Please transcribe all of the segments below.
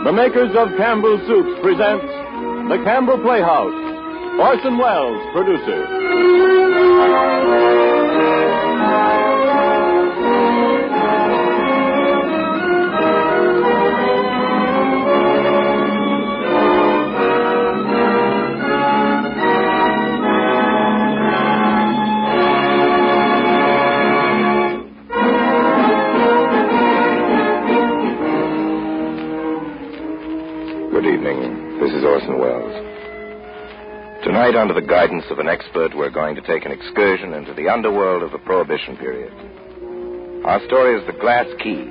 The makers of Campbell Soups present the Campbell Playhouse. Orson Welles, producer. Good evening. This is Orson Welles. Tonight, under the guidance of an expert, we're going to take an excursion into the underworld of the Prohibition period. Our story is The Glass Key,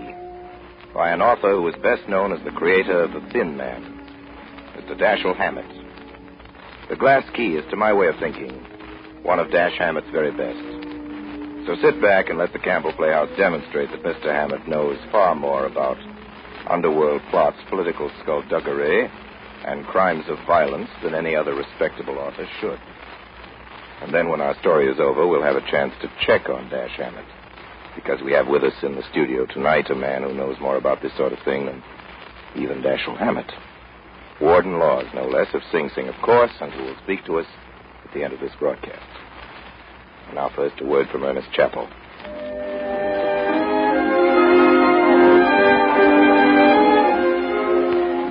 by an author who is best known as the creator of The Thin Man, Mr. Dashiell Hammett. The Glass Key is, to my way of thinking, one of Dash Hammett's very best. So sit back and let the Campbell Playhouse demonstrate that Mr. Hammett knows far more about underworld plots, political skullduggery, and crimes of violence than any other respectable author should. And then when our story is over, we'll have a chance to check on Dash Hammett, because we have with us in the studio tonight a man who knows more about this sort of thing than even Dashiell Hammett. Warden Laws, no less, of Sing Sing, of course, and who will speak to us at the end of this broadcast. And now first a word from Ernest Chappell.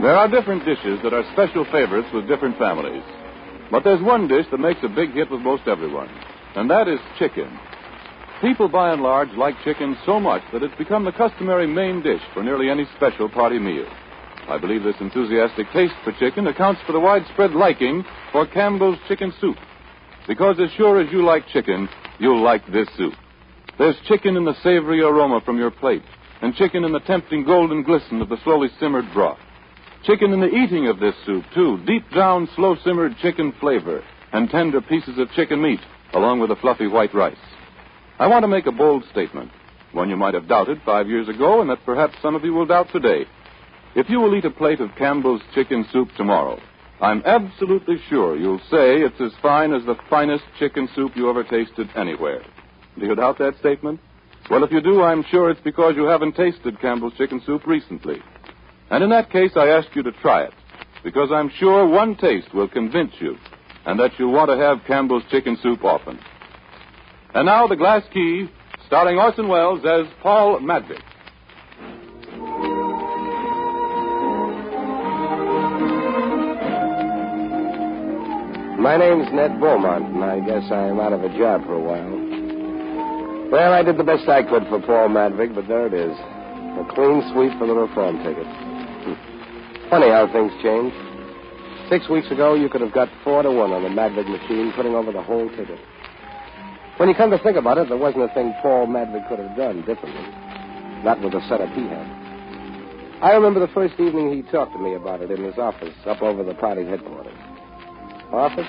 There are different dishes that are special favorites with different families. But there's one dish that makes a big hit with most everyone, and that is chicken. People, by and large, like chicken so much that it's become the customary main dish for nearly any special party meal. I believe this enthusiastic taste for chicken accounts for the widespread liking for Campbell's chicken soup. Because as sure as you like chicken, you'll like this soup. There's chicken in the savory aroma from your plate, and chicken in the tempting golden glisten of the slowly simmered broth. Chicken in the eating of this soup, too. Deep down, slow-simmered chicken flavor and tender pieces of chicken meat, along with a fluffy white rice. I want to make a bold statement, one you might have doubted 5 years ago, and that perhaps some of you will doubt today. If you will eat a plate of Campbell's chicken soup tomorrow, I'm absolutely sure you'll say it's as fine as the finest chicken soup you ever tasted anywhere. Do you doubt that statement? Well, if you do, I'm sure it's because you haven't tasted Campbell's chicken soup recently. And in that case, I ask you to try it, because I'm sure one taste will convince you, and that you'll want to have Campbell's chicken soup often. And now, The Glass Key, starring Orson Welles as Paul Madvick. My name's Ned Beaumont, and I guess I'm out of a job for a while. Well, I did the best I could for Paul Madvick, but there it is. A clean sweep for the reform ticket. Funny how things change. 6 weeks ago, you could have got 4-1 on the Madvick machine, putting over the whole ticket. When you come to think about it, there wasn't a thing Paul Madvick could have done differently. Not with the setup he had. I remember the first evening he talked to me about it in his office up over the party headquarters. Office?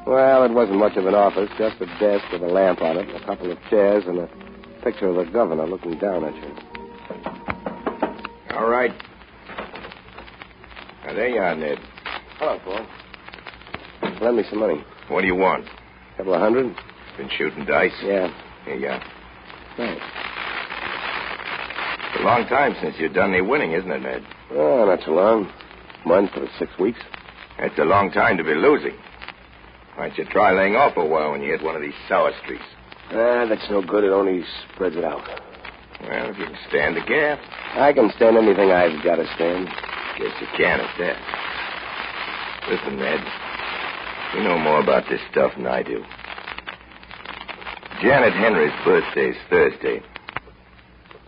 Well, it wasn't much of an office, just a desk with a lamp on it, a couple of chairs, and a picture of the governor looking down at you. All right. Now, there you are, Ned. Hello, Paul. Lend me some money. What do you want? Couple of $100? Been shooting dice? Yeah. Here you are. Thanks. It's a long time since you've done any winning, isn't it, Ned? Oh, not so long. Month or 6 weeks. It's a long time to be losing. Why don't you try laying off a while when you hit one of these sour streaks? That's no good. It only spreads it out. Well, if you can stand the gap. I can stand anything I've got to stand. Guess you can at that. Listen, Ned. You know more about this stuff than I do. Janet Henry's birthday's Thursday.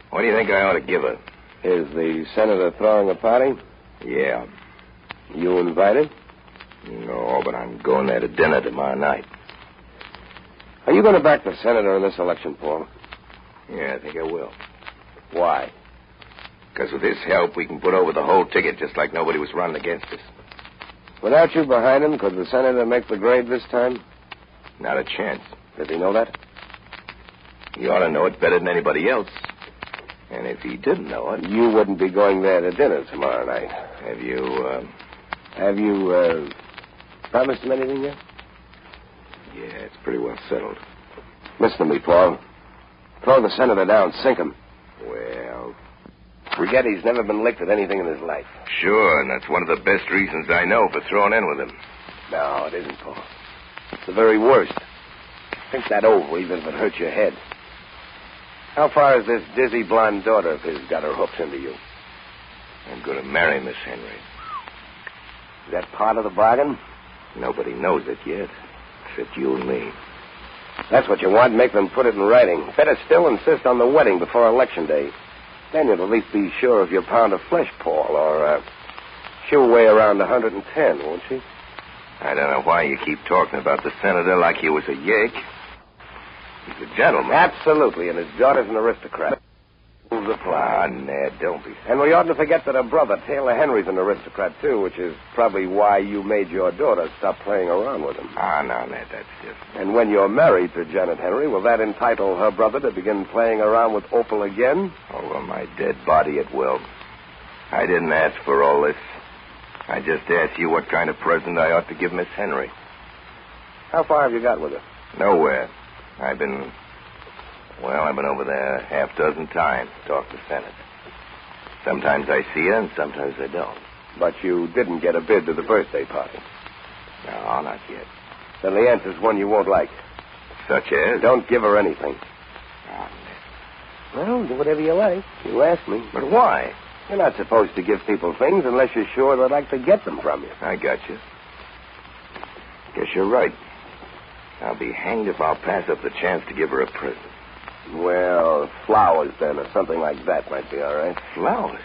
What do you think I ought to give her? Is the senator throwing a party? Yeah. You invited? No, but I'm going there to dinner tomorrow night. Are you going to back the senator in this election, Paul? Yeah, I think I will. Why? Because with his help, we can put over the whole ticket just like nobody was running against us. Without you behind him, could the senator make the grade this time? Not a chance. Does he know that? He ought to know it better than anybody else. And if he didn't know it... You wouldn't be going there to dinner tomorrow night. Have you, promised him anything yet? Yeah, it's pretty well settled. Listen to me, Paul. Throw the senator down. Sink him. Well, Forget he's never been licked at anything in his life. Sure, and that's one of the best reasons I know for throwing in with him. No, it isn't, Paul. It's the very worst. Think that over, even if it hurts your head. How far has this dizzy blonde daughter of his got her hooks into you? I'm going to marry Miss Henry. Is that part of the bargain? Nobody knows it yet, except you and me. That's what you want. Make them put it in writing. Better still insist on the wedding before Election Day. Then you'll at least be sure of your pound of flesh, Paul, or she'll weigh around 110, won't she? I don't know why you keep talking about the senator like he was a yake. He's a gentleman. Absolutely, and his daughter's an aristocrat. Rules apply. Ah, Ned, don't be... And we oughtn't to forget that her brother, Taylor Henry's an aristocrat, too, which is probably why you made your daughter stop playing around with him. Ah, no, Ned, that's different. And when you're married to Janet Henry, will that entitle her brother to begin playing around with Opal again? Over my dead body it will. I didn't ask for all this. I just asked you what kind of present I ought to give Miss Henry. How far have you got with her? Nowhere. I've been over there half dozen times to talk to Senate. Sometimes I see her and sometimes I don't. But you didn't get a bid to the birthday party? No, not yet. Then the answer's one you won't like. Such as? Don't give her anything. Oh, well, do whatever you like. You ask me. but why? You're not supposed to give people things unless you're sure they'd like to get them from you. I got you. Guess you're right. I'll be hanged if I'll pass up the chance to give her a present. Well, flowers, then, or something like that might be all right. Flowers?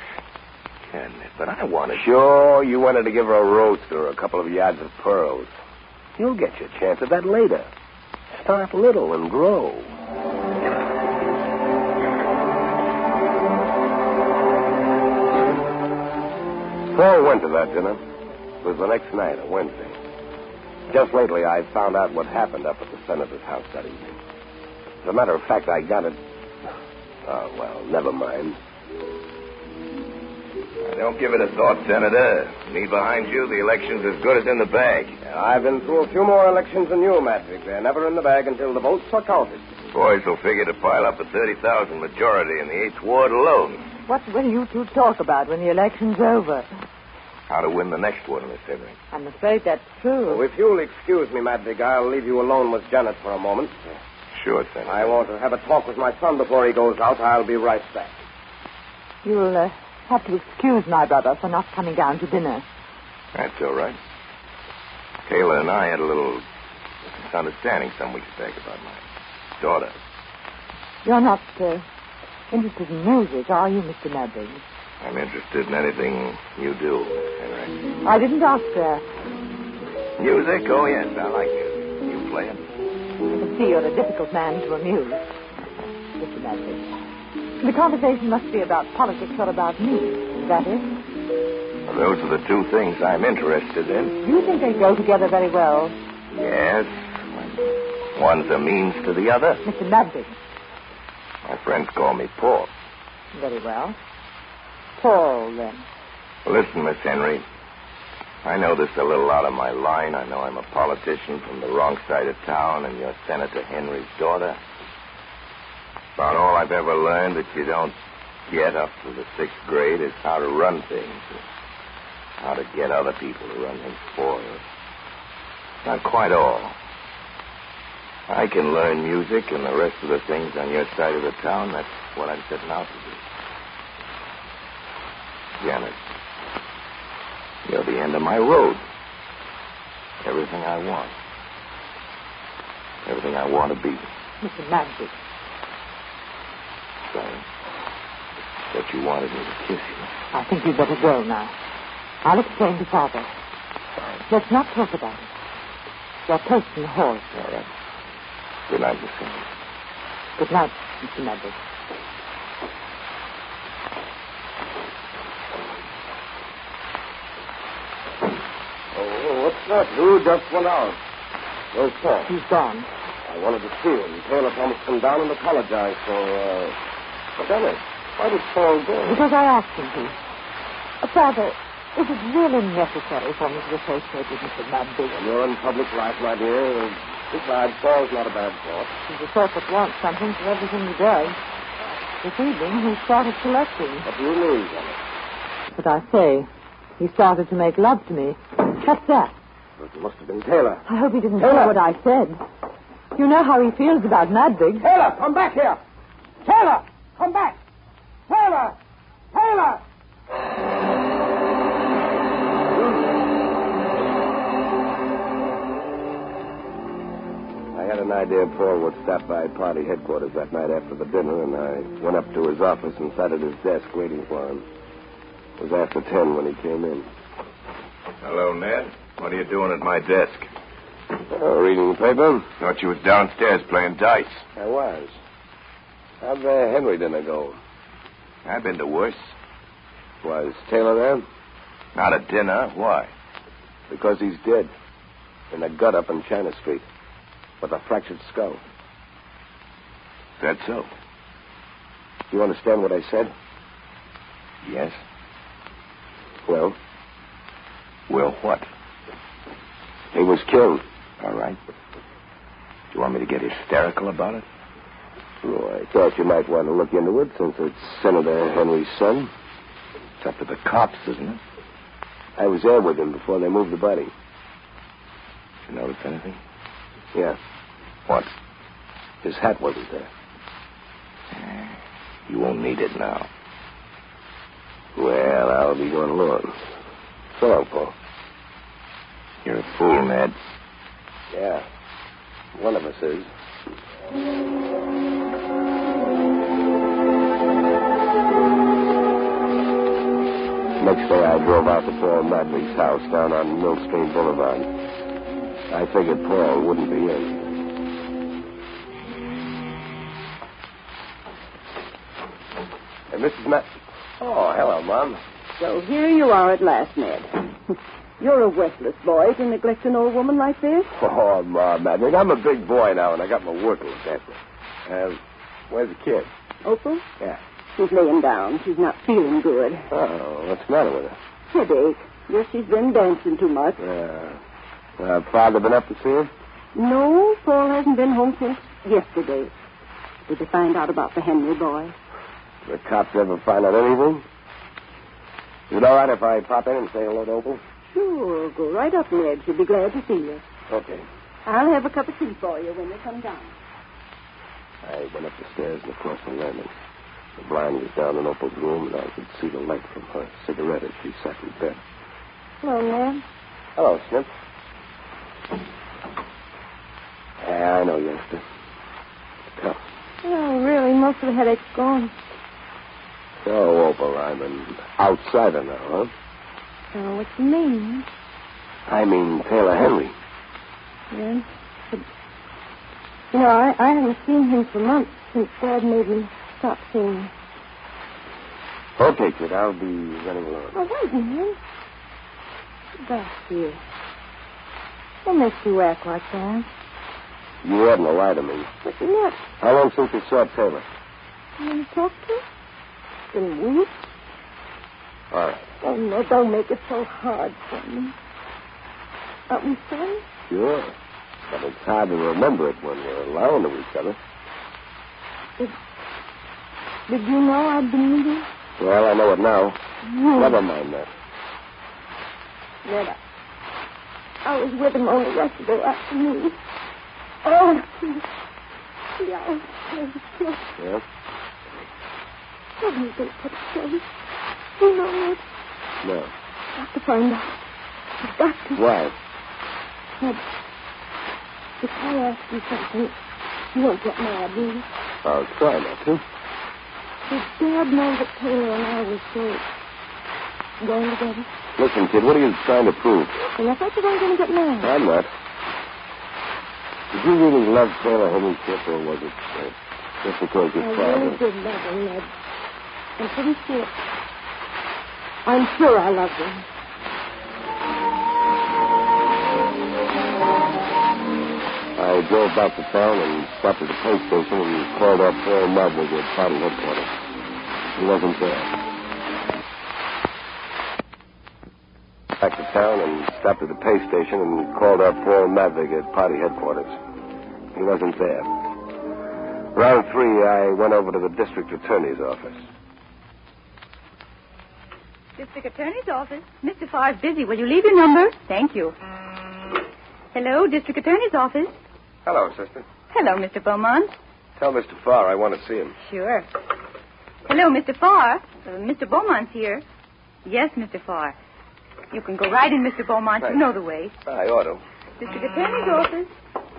Yeah, but I want to... Sure, you wanted to give her a roast or a couple of yards of pearls. You'll get your chance at that later. Start little and grow. Paul went to that dinner. It was the next night, a Wednesday. Just lately, I found out what happened up at the senator's house that evening. As a matter of fact, I got it... Oh, well, never mind. Don't give it a thought, Senator. Me behind you, the election's as good as in the bag. I've been through a few more elections than you, Natwick. They're never in the bag until the votes are counted. Boys will figure to pile up a 30,000 majority in the 8th Ward alone. What will you two talk about when the election's over? How to win the next one, Miss Henry. I'm afraid that's true. Oh, if you'll excuse me, Madvig, I'll leave you alone with Janet for a moment. Sure, Senator. I want to have a talk with my son before he goes out. I'll be right back. You'll have to excuse my brother for not coming down to dinner. That's all right. Kayla and I had a little misunderstanding some weeks back about my daughter. You're not interested in music, are you, Mr. Madvig? I'm interested in anything you do, Miss Henry. I didn't ask that. Music? Oh, yes, I like music. You play it? I can see you're a difficult man to amuse, Mr. Madvig. The conversation must be about politics or about music. Is that it? Well, those are the two things I'm interested in. You think they go together very well? Yes. One's a means to the other. Mr. Madvig. My friends call me Paul. Very well. Paul, then. Listen, Miss Henry. I know this is a little out of my line. I know I'm a politician from the wrong side of town, and you're Senator Henry's daughter. About all I've ever learned that you don't get up to the 6th grade is how to run things. How to get other people to run things for you. Not quite all. I can learn music and the rest of the things on your side of the town. That's what I'm setting out to do. Janet, you're the end of my road. Everything I want. Everything I want to be. Mr. Madvig. Sorry. But you wanted me to kiss you. I think you'd better go now. I'll explain to Father. Fine. Let's not talk about it. You're close in the hall. All right. Good night, Miss Henry. Good night, Mr. Madvig. What's that? Who just went out? Where's Paul? He's gone. I wanted to see him. Taylor promised to come down and apologize for, Dennis. Why did Paul go? Because I asked him to. Father, is it really necessary for me to associate with Mr. Madvig? When you're in public life, my dear, besides, Paul's not a bad sort. He's the sort that wants something for everything he does. This evening he started collecting. What do you mean, Jenny? But I say, he started to make love to me. What's that? It must have been Taylor. I hope he didn't hear what I said. You know how he feels about Madvig. Taylor, come back here! Taylor, come back! Taylor! Taylor! I had an idea Paul would stop by Parthy headquarters that night after the dinner, and I went up to his office and sat at his desk waiting for him. It was after 10 when he came in. Hello, Ned. What are you doing at my desk? Oh, reading the paper? Thought you was downstairs playing dice. I was. How'd the Henry dinner go? I've been to worse. Was Taylor there? Not at dinner. Why? Because he's dead. In a gut up in China Street. With a fractured skull. That so? You understand what I said? Yes. Well? Well, what? He was killed. All right. Do you want me to get hysterical about it? Oh, I thought you might want to look into it since it's Senator Henry's son. It's up to the cops, isn't it? I was there with him before they moved the body. Did you notice anything? Yeah. What? His hat wasn't there. You won't need it now. Well, I'll be going along. So long, Paul. You're a fool, Ned. Yeah. One of us is. Next day, I drove out to Paul Madvig's house down on Mill Stream Boulevard. I figured Paul wouldn't be in. Hey, Mrs. Oh, hello, Mom. So here you are at last, Ned. You're a worthless boy to neglect an old woman like this. Oh, Mom, Madvig, I'm a big boy now, and I got my work to look after. Where's the kid? Opal? Yeah. She's laying down. She's not feeling good. Oh, what's the matter with her? Headache. Guess she's been dancing too much. Father been up to see her? No, Paul hasn't been home since yesterday. Did they find out about the Henry boy? The cops ever find out anything? Is it all right if I pop in and say hello to Opal? Sure. Go right up, Ned. She'll be glad to see you. Okay. I'll have a cup of tea for you when they come down. I went up the stairs and across the landing. The blind was down in Opal's room, and I could see the light from her cigarette as she sat in bed. Hello, Ned. Hello, Snip. Yeah, I know, youngster. Tough. Oh, really? Most of the headache's gone. So, Opal, I'm an outsider now, huh? Oh, what you mean? I mean Taylor Henry. Yeah. But, you know, I haven't seen him for months since Dad made me stop seeing him. Okay, kid, I'll be running along. Oh, wait a minute. Back here. What makes you act like that? You hadn't a lie to me. But you're not. How long since you saw Taylor? You want to talk to him? It's been weeks. All right. Oh, no, don't make it so hard for me. Aren't we friends? Sure. But it's hard to remember it when we're alone to each other. Did you know I'd been meeting? Well, I know it now. Never mind that. Ned, I was with him only yesterday afternoon. Oh, yeah, I was killed. Yeah? What do you think that's saying? You know it. No. Got to find out. I've got to. Why? Ned, if I ask you something, you won't get mad, will you? I'll try not to. Did Dad know that Taylor and I were still going together? Listen, kid, what are you trying to prove? And I thought you weren't going to get mad. I'm not. Did you really love Taylor Henry, Chip, or was it just because your I father... really did love him, Ned. And pretty sure... I'm sure I loved him. I drove back to town and stopped at the police station and called up Paul Madvig at Parthy headquarters. He wasn't there. Back to town and stopped at the pay station and called up Paul Madvig at Parthy headquarters. He wasn't there. Around 3, I went over to the district attorney's office. District Attorney's office. Mr. Farr's busy. Will you leave your number? Thank you. Hello, District Attorney's office. Hello, sister. Hello, Mr. Beaumont. Tell Mr. Farr I want to see him. Sure. Hello, Mr. Farr. Mr. Beaumont's here. Yes, Mr. Farr. You can go right in, Mr. Beaumont. Thanks. You know the way. I ought to. District Attorney's office.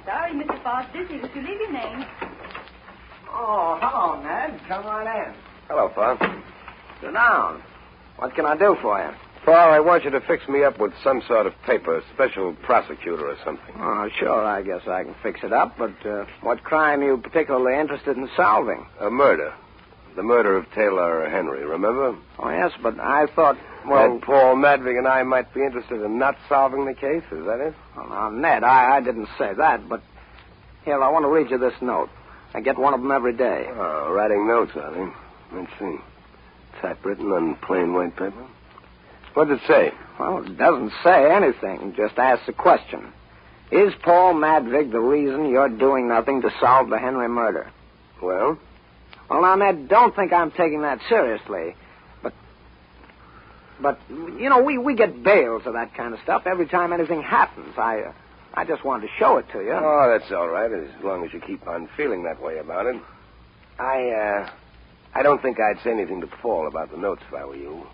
Sorry, Mr. Farr's busy. Will you leave your name? Oh, hello, Ned. Come on in. Hello, Farr. Sit down. What can I do for you? Farr, I want you to fix me up with some sort of paper, special prosecutor or something. Oh, sure, I guess I can fix it up, but what crime are you particularly interested in solving? A murder. The murder of Taylor Henry, remember? Oh, yes, but I thought, well... That Paul Madvig and I might be interested in not solving the case, is that it? Oh, now, Ned, I didn't say that, but... Here, I want to read you this note. I get one of them every day. Oh, writing notes, are they? Let's see. Typewritten on plain white paper. What does it say? Well, it doesn't say anything. It just asks a question. Is Paul Madvig the reason you're doing nothing to solve the Henry murder? Well? Well, now, Ned, don't think I'm taking that seriously. But you know, we get bails of that kind of stuff every time anything happens. I just wanted to show it to you. Oh, that's all right, as long as you keep on feeling that way about it. I don't think I'd say anything to Paul about the notes if I were you.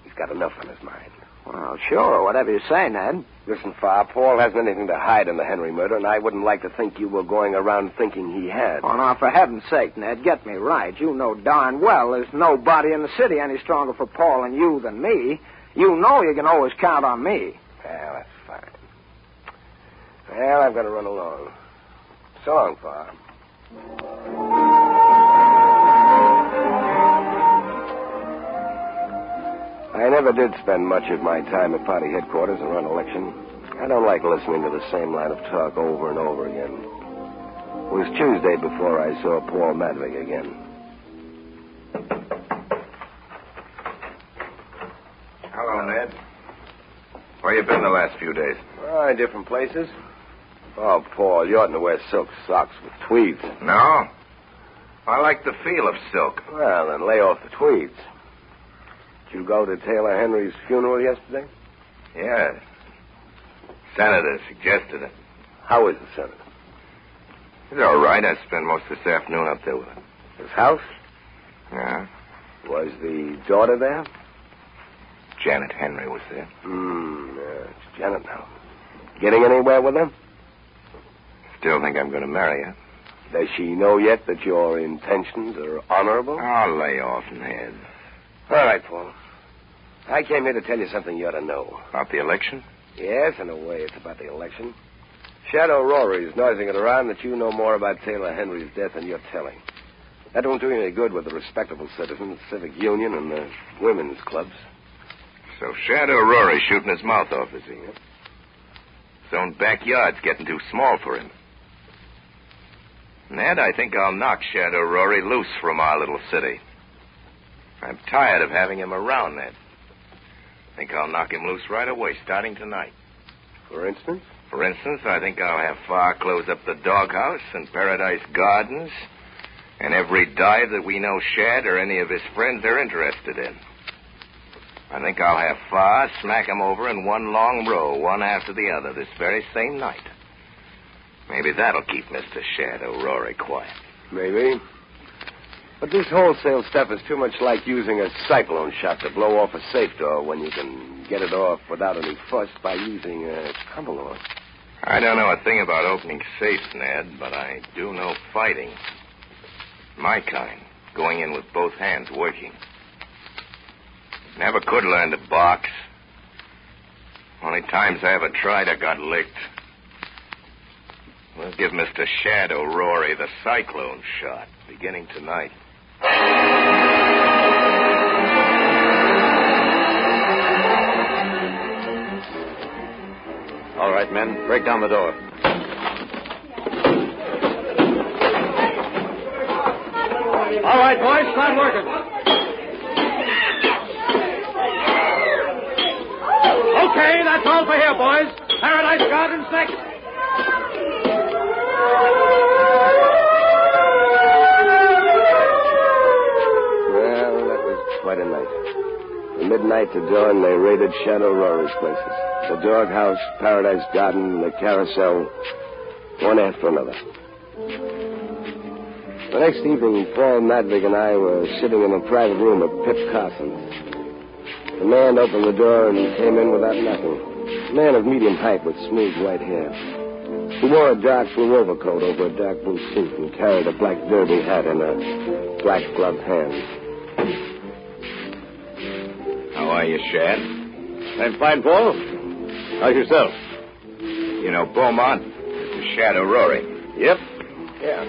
He's got enough on his mind. Well, sure, whatever you say, Ned. Listen, Farr, Paul hasn't anything to hide in the Henry murder, and I wouldn't like to think you were going around thinking he had. Oh, now, for heaven's sake, Ned, get me right. You know darn well there's nobody in the city any stronger for Paul and you than me. You know you can always count on me. Well, that's fine. Well, I've got to run along. So long, Farr. I never did spend much of my time at party headquarters around election. I don't like listening to the same line of talk over and over again. It was Tuesday before I saw Paul Madvig again. Hello, Ned. Where you been the last few days? Oh, in different places. Oh, Paul, you oughtn't to wear silk socks with tweeds. No? I like the feel of silk. Well, then lay off the tweeds. Did you go to Taylor Henry's funeral yesterday? Yes. Senator suggested it. How is the senator? He's all right. I spent most of this afternoon up there with him. His house? Yeah. Was the daughter there? Janet Henry was there. Yeah, it's Janet now. Getting anywhere with her? Still think I'm going to marry her. Does she know yet that your intentions are honorable? Oh, lay off, Ned. All right, Paul. I came here to tell you something you ought to know. About the election? Yes, in a way, it's about the election. Shadow Rory's noising it around that you know more about Taylor Henry's death than you're telling. That won't do you any good with the respectable citizens, civic union, and the women's clubs. So Shadow Rory's shooting his mouth off, is he? His own backyard's getting too small for him. Ned, I think I'll knock Shadow Rory loose from our little city. I'm tired of having him around, Ned. I think I'll knock him loose right away, starting tonight. For instance? For instance, I think I'll have Farr close up the doghouse and Paradise Gardens and every dive that we know Shad or any of his friends are interested in. I think I'll have Farr smack him over in one long row, one after the other, this very same night. Maybe that'll keep Mr. Shadow Rory quiet. Maybe. But this wholesale stuff is too much like using a cyclone shot to blow off a safe door when you can get it off without any fuss by using a tremolo. I don't know a thing about opening safes, Ned, but I do know fighting. My kind, going in with both hands working. Never could learn to box. Only times I ever tried, I got licked. We'll give Mr. Shadow Rory the cyclone shot, beginning tonight. All right, men, break down the door. All right, boys, start working. Okay, that's all for here, boys. Paradise Gardens next. From midnight to dawn, they raided Shadow Rory's places. The doghouse, Paradise Garden, the carousel, one after another. The next evening, Paul Madvig and I were sitting in a private room at Pip Carson's. The man opened the door and came in without knocking. A man of medium height with smooth white hair. He wore a dark blue overcoat over a dark blue suit and carried a black derby hat in a black gloved hand. How are you, Shad? I'm fine, Paul. How's yourself? You know Beaumont? This is Shadow Rory. Yep. Yeah.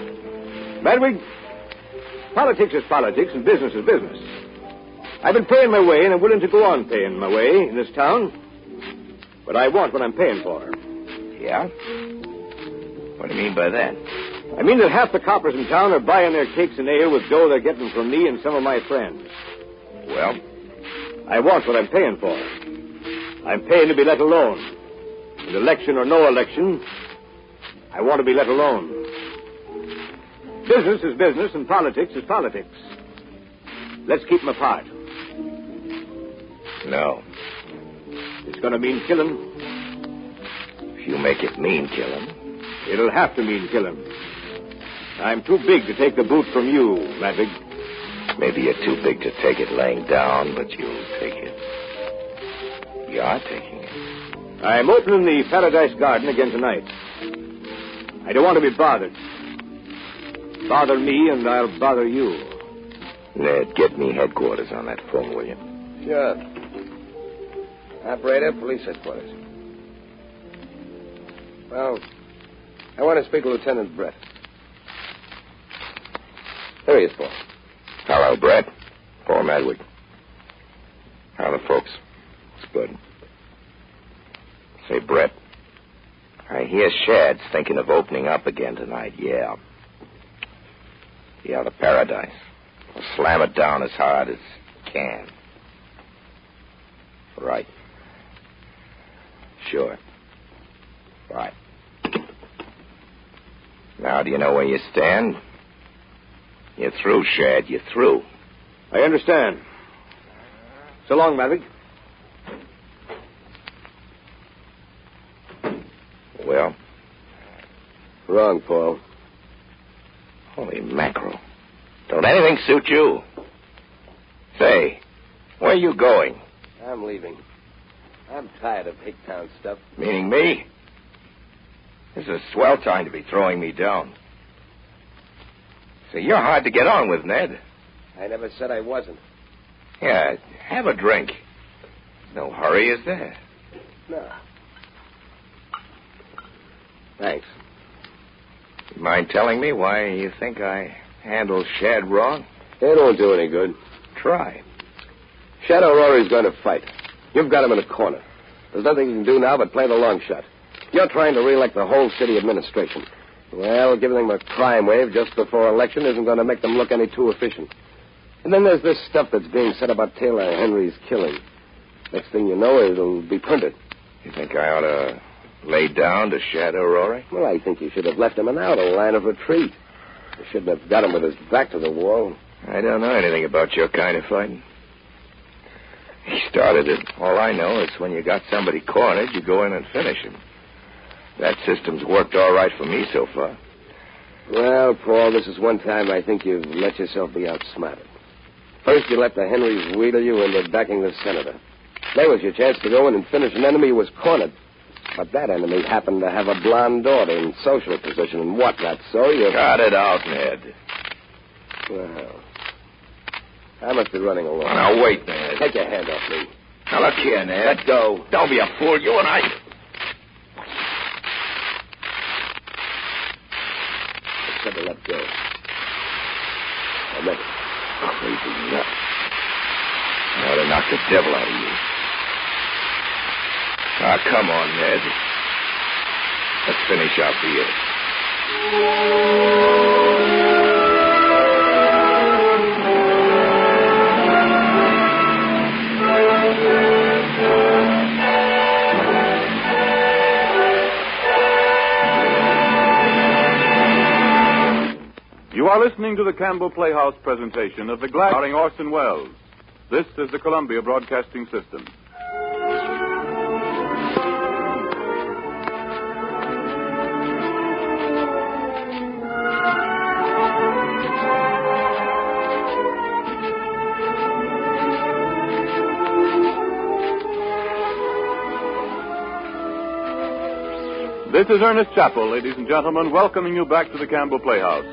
Madwig, politics is politics and business is business. I've been paying my way and I'm willing to go on paying my way in this town. But I want what I'm paying for. Yeah? What do you mean by that? I mean that half the coppers in town are buying their cakes and ale with dough they're getting from me and some of my friends. Well? I want what I'm paying for. I'm paying to be let alone. And election or no election, I want to be let alone. Business is business and politics is politics. Let's keep them apart. No. It's going to mean killing. If you make it mean killing. It'll have to mean killing. I'm too big to take the boot from you, Madvig. Maybe you're too big to take it laying down, but you'll take it. You are taking it. I'm opening the Paradise Garden again tonight. I don't want to be bothered. Bother me and I'll bother you. Ned, get me headquarters on that phone, will you? Sure. Operator, police headquarters. Well, I want to speak to Lieutenant Brett. There he is, Paul. Hello, Brett. Paul Madwig. How are the folks? It's good. Say, Brett, I hear Shad's thinking of opening up again tonight, yeah. Yeah, the Paradise. We'll slam it down as hard as can. Right. Sure. Right. Now, do you know where you stand? You're through, Shad. You're through. I understand. So long, Madvig. Well? Wrong, Paul. Holy mackerel. Don't anything suit you? Say, where are you going? I'm leaving. I'm tired of Hicktown stuff. Meaning me? This is a swell time to be throwing me down. So you're hard to get on with, Ned. I never said I wasn't. Yeah, have a drink. No hurry, is there? No. Thanks. You mind telling me why you think I handled Shad wrong? It won't do any good. Try. Shadow Rory's going to fight. You've got him in a corner. There's nothing you can do now but play the long shot. You're trying to re-elect the whole city administration. Well, giving them a crime wave just before election isn't going to make them look any too efficient. And then there's this stuff that's being said about Taylor Henry's killing. Next thing you know, it'll be printed. You think I ought to lay down to Shadow Rory? Well, I think you should have left him an out, a line of retreat. You shouldn't have got him with his back to the wall. I don't know anything about your kind of fighting. He started it. All I know is when you got somebody cornered, you go in and finish him. That system's worked all right for me so far. Well, Paul, this is one time I think you've let yourself be outsmarted. First, you let the Henrys wheedle you into backing the senator. There was your chance to go in and finish an enemy who was cornered. But that enemy happened to have a blonde daughter in social position and whatnot, so you... Cut it out, Ned. Well, I must be running along. Now, wait, Ned. Take your hand off me. Now, look here, Ned. Let go. Don't be a fool. You and I... I said to let go. I meant it. Crazy nut. I ought to knock the devil out of you. Ah, come on, Ned. Let's finish our beer. You are listening to the Campbell Playhouse presentation of The Glad, starring Orson Welles. This is the Columbia Broadcasting System. This is Ernest Chappell, ladies and gentlemen, welcoming you back to the Campbell Playhouse.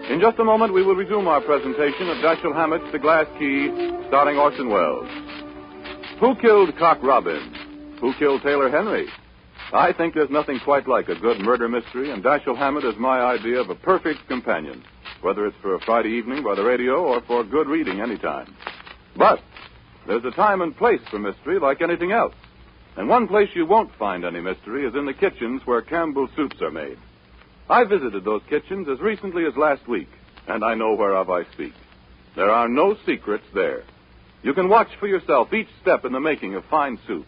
In just a moment, we will resume our presentation of Dashiell Hammett's The Glass Key, starring Orson Welles. Who killed Cock Robin? Who killed Taylor Henry? I think there's nothing quite like a good murder mystery, and Dashiell Hammett is my idea of a perfect companion, whether it's for a Friday evening by the radio or for good reading anytime. But there's a time and place for mystery like anything else. And one place you won't find any mystery is in the kitchens where Campbell soups are made. I visited those kitchens as recently as last week, and I know whereof I speak. There are no secrets there. You can watch for yourself each step in the making of fine soup.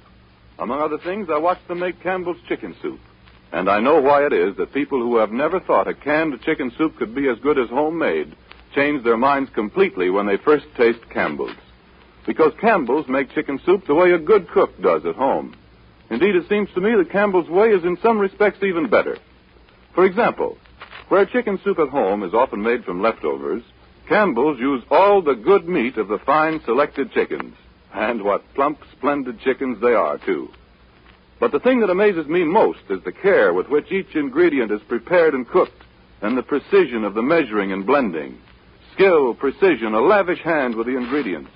Among other things, I watched them make Campbell's chicken soup. And I know why it is that people who have never thought a canned chicken soup could be as good as homemade change their minds completely when they first taste Campbell's. Because Campbell's make chicken soup the way a good cook does at home. Indeed, it seems to me that Campbell's way is in some respects even better. For example, where chicken soup at home is often made from leftovers, Campbell's use all the good meat of the fine selected chickens. And what plump, splendid chickens they are, too. But the thing that amazes me most is the care with which each ingredient is prepared and cooked, and the precision of the measuring and blending. Skill, precision, a lavish hand with the ingredients.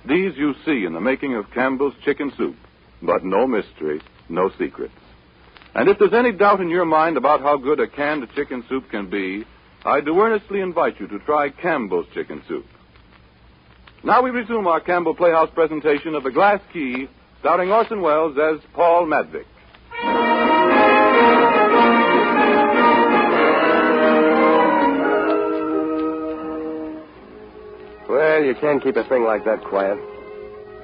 These you see in the making of Campbell's chicken soup. But no mystery, no secrets. And if there's any doubt in your mind about how good a canned chicken soup can be, I do earnestly invite you to try Campbell's chicken soup. Now we resume our Campbell Playhouse presentation of The Glass Key, starring Orson Welles as Paul Madvick. Well, you can't keep a thing like that quiet.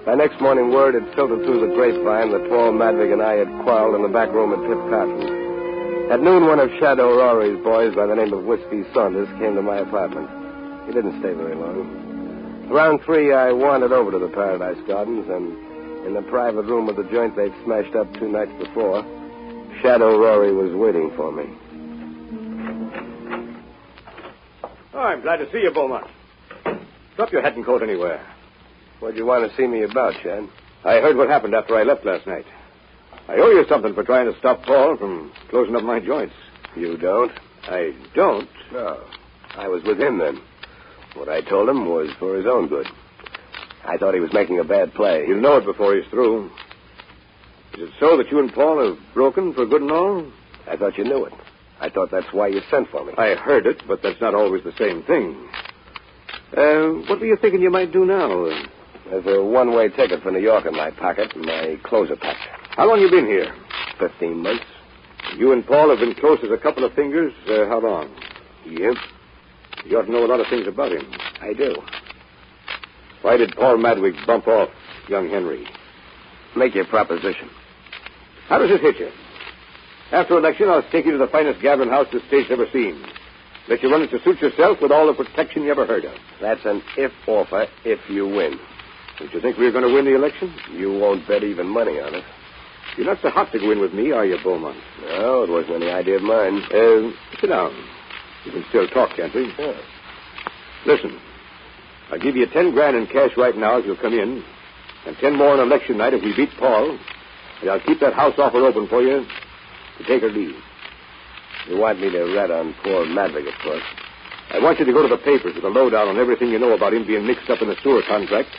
By next morning, word had filtered through the grapevine that Paul Madvick and I had quarreled in the back room at Pip Cotton's. At noon, one of Shadow Rory's boys by the name of Whiskey Saunders came to my apartment. He didn't stay very long. Around 3, I wandered over to the Paradise Gardens, and in the private room of the joint they'd smashed up 2 nights before, Shadow Rory was waiting for me. Oh, I'm glad to see you, Beaumont. Drop your hat and coat anywhere. What'd you want to see me about, Shad? I heard what happened after I left last night. I owe you something for trying to stop Paul from closing up my joints. You don't? I don't? No. I was with him then. What I told him was for his own good. I thought he was making a bad play. He'll know it before he's through. Is it so that you and Paul have broken for good and all? I thought you knew it. I thought that's why you sent for me. I heard it, but that's not always the same thing. What were you thinking you might do now? There's a one-way ticket for New York in my pocket, and my clothes are packed. How long you been here? 15 months. You and Paul have been close as a couple of fingers. How long? Yep. You ought to know a lot of things about him. I do. Why did Paul Madwick bump off young Henry? Make your proposition. How does it hit you? After election, I'll take you to the finest gathering house the state's ever seen. Let you run it to suit yourself with all the protection you ever heard of. That's an if offer if you win. Don't you think we're going to win the election? You won't bet even money on it. You're not so hot to go in with me, are you, Beaumont? No, it wasn't any idea of mine. Sit down. You can still talk, can't we? Sure. Listen, I'll give you 10 grand in cash right now if you'll come in, and 10 more on election night if we beat Paul, and I'll keep that house offer open for you to take or leave. You want me to rat on poor Madvick, of course. I want you to go to the papers with a lowdown on everything you know about him being mixed up in the sewer contract,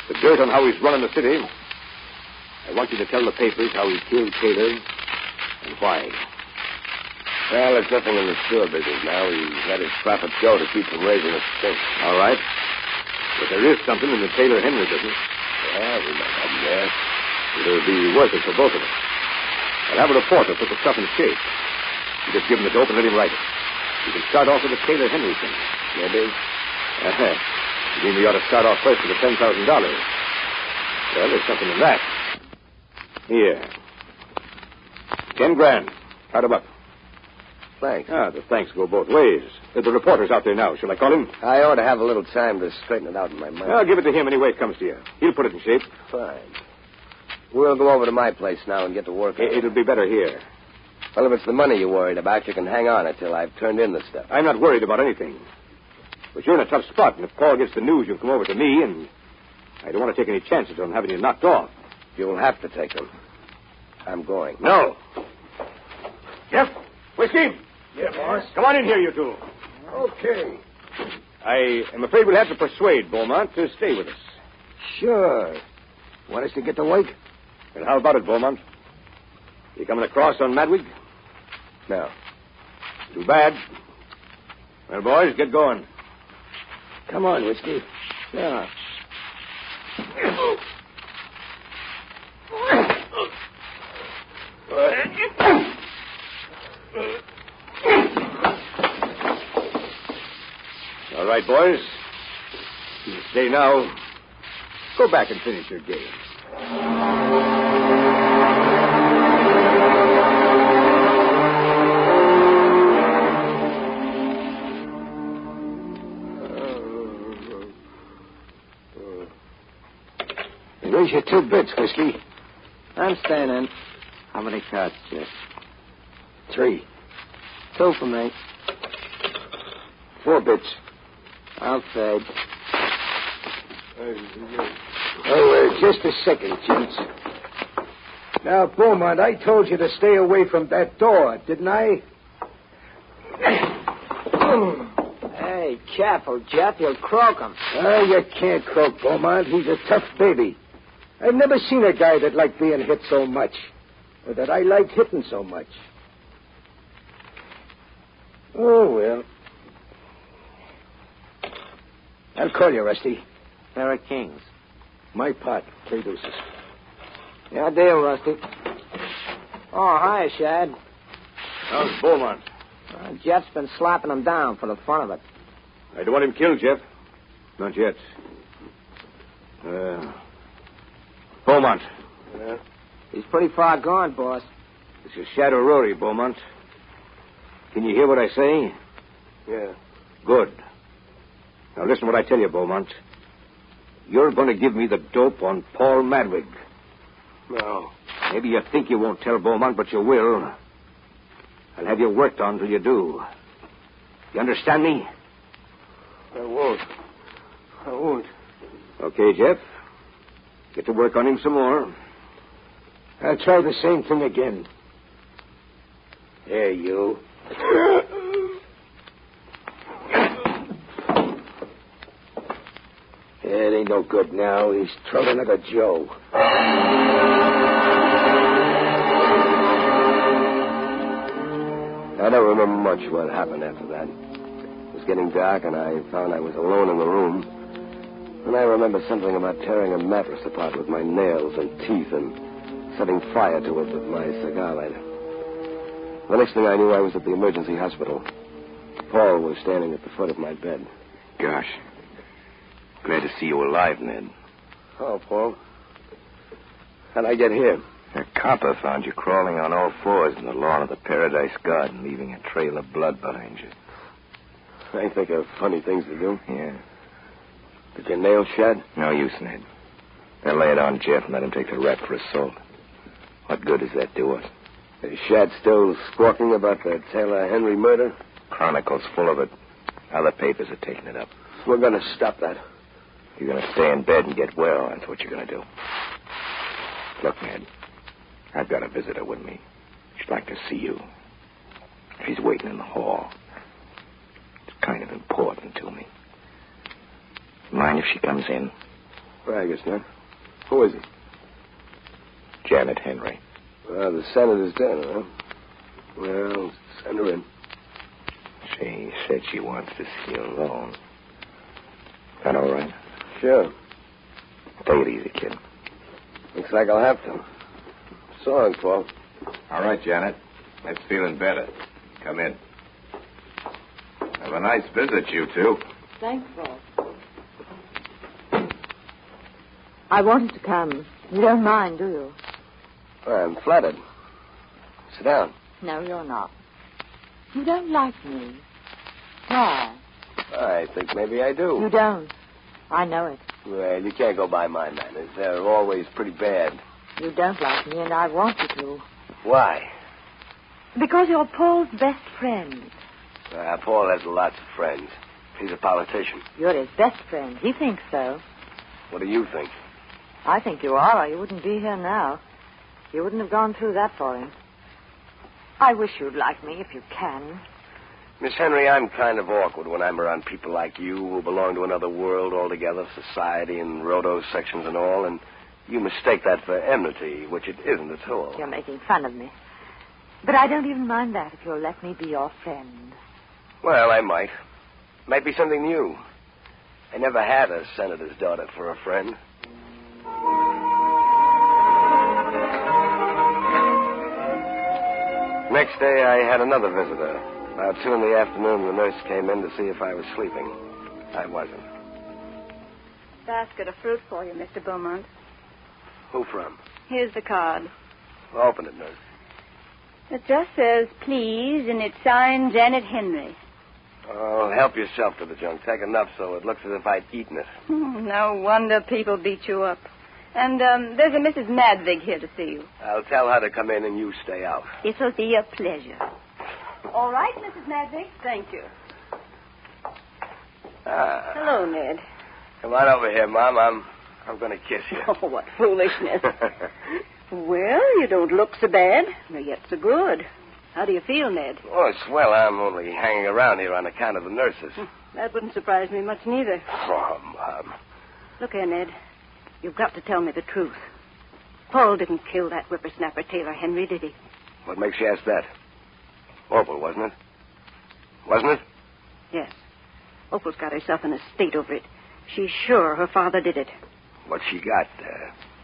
the dirt on how he's running the city. I want you to tell the papers how he killed Taylor and why. Well, there's nothing in the sewer business now. He's let his profits go to keep from raising a stink. All right. But there is something in the Taylor-Henry business. Yeah, we might have him there. It'll be worth it for both of us. I'll have a reporter put the stuff in shape. You just give him the dope and let him write it. You can start off with the Taylor-Henry thing. Maybe. You mean we ought to start off first with the $10,000? Well, there's something in that. Here. 10 grand. Start him up. thanks. The thanks go both ways. The reporter's out there now. Shall I call him? I ought to have a little time to straighten it out in my mind. I'll give it to him any way it comes to you. He'll put it in shape. Fine. We'll go over to my place now and get to work on it. It'll be better here. Well, if it's the money you're worried about, you can hang on until I've turned in the stuff. I'm not worried about anything. But you're in a tough spot, and if Paul gets the news, you'll come over to me, and I don't want to take any chances on having you knocked off. You'll have to take them. I'm going. No. Jeff, whiskey? Yeah, boss. Come on in here, you two. Okay. I am afraid we'll have to persuade Beaumont to stay with us. Sure. Want us to get to work? Well, how about it, Beaumont? You coming across on Natwick? No. Too bad. Well, boys, get going. Come on, Whiskey. Yeah. All right, boys. You stay now. Go back and finish your game. Where's your 2 bits, Whiskey? I'm staying in. How many cards, Jeff? 3. 2 for me. 4 bits. I'll fade. Just a second, gents. Now, Beaumont, I told you to stay away from that door, didn't I? Hey, careful, Jeff. You'll croak him. Oh, you can't croak Beaumont. He's a tough baby. I've never seen a guy that liked being hit so much, or that I liked hitting so much. Oh, well. I'll call you, Rusty. Pair of kings. My pot, 3 deuces. Yeah, deal, Rusty. Oh, hi, Shad. How's Beaumont? Jeff's been slapping him down for the fun of it. I don't want him killed, Jeff. Not yet. Beaumont. Yeah? He's pretty far gone, boss. This is Shadow Rory, Beaumont. Can you hear what I say? Yeah. Good. Now listen what I tell you, Beaumont. You're going to give me the dope on Paul Madwig. No. Maybe you think you won't tell Beaumont, but you will. I'll have you worked on till you do. You understand me? I won't. Okay, Jeff. Get to work on him some more. I'll try the same thing again. There, you. It ain't no good now. He's trolling like a Joe. I don't remember much what happened after that. It was getting dark, and I found I was alone in the room. And I remember something about tearing a mattress apart with my nails and teeth and setting fire to it with my cigar lighter. The next thing I knew, I was at the emergency hospital. Paul was standing at the foot of my bed. Gosh. Glad to see you alive, Ned. Oh, Paul. How'd I get here? A copper found you crawling on all fours in the lawn of the Paradise Garden, leaving a trail of blood behind you. I think of funny things to do. Yeah. Did your nails shed? No use, Ned. They'll lay it on Jeff and let him take the rap for assault. What good does that do us? Is Shad still squawking about the Taylor Henry murder? Chronicle's full of it. Other papers are taking it up. We're going to stop that. You're going to stay in bed and get well. That's what you're going to do. Look, Ned, I've got a visitor with me. She'd like to see you. She's waiting in the hall. It's kind of important to me. Mind if she comes in? Well, I guess not. Who is it? Janet Henry. Well, the senator's dead, huh? Well, send her in. She said she wants to see you alone. That all right? Sure. Take it easy, kid. Looks like I'll have to. So long, Paul. All right, Janet. I'm feeling better. Come in. Have a nice visit, you two. Thanks, Paul. I wanted to come. You don't mind, do you? Well, I'm flattered. Sit down. No, you're not. You don't like me. Why? I think maybe I do. You don't. I know it. Well, you can't go by my manners. They're always pretty bad. You don't like me, and I want you to. Why? Because you're Paul's best friend. Paul has lots of friends. He's a politician. You're his best friend. He thinks so. What do you think? I think you are, or you wouldn't be here now. You wouldn't have gone through that for him. I wish you'd like me if you can. Miss Henry, I'm kind of awkward when I'm around people like you who belong to another world altogether, society and rhodo sections and all, and you mistake that for enmity, which it isn't at all. You're making fun of me. But I don't even mind that if you'll let me be your friend. Well, I might. Might be something new. I never had a senator's daughter for a friend. Next day, I had another visitor. About 2 in the afternoon, the nurse came in to see if I was sleeping. I wasn't. Basket of fruit for you, Mr. Beaumont. Who from? Here's the card. Open it, nurse. It just says, please, and it's signed Janet Henry. Oh, help yourself to the junk. Take enough so it looks as if I'd eaten it. No wonder people beat you up. And there's a Mrs. Madvig here to see you. I'll tell her to come in and you stay out. It'll be a pleasure. All right, Mrs. Madvig. Thank you. Hello, Ned. Come on over here, Mom. I'm going to kiss you. Oh, what foolishness. Well, you don't look so bad, nor yet so good. How do you feel, Ned? Oh, swell. I'm only hanging around here on account of the nurses. That wouldn't surprise me much, neither. Oh, Mom. Look here, Ned. You've got to tell me the truth. Paul didn't kill that whippersnapper Taylor Henry, did he? What makes you ask that? Opal, wasn't it? Wasn't it? Yes. Opal's got herself in a state over it. She's sure her father did it. What she got?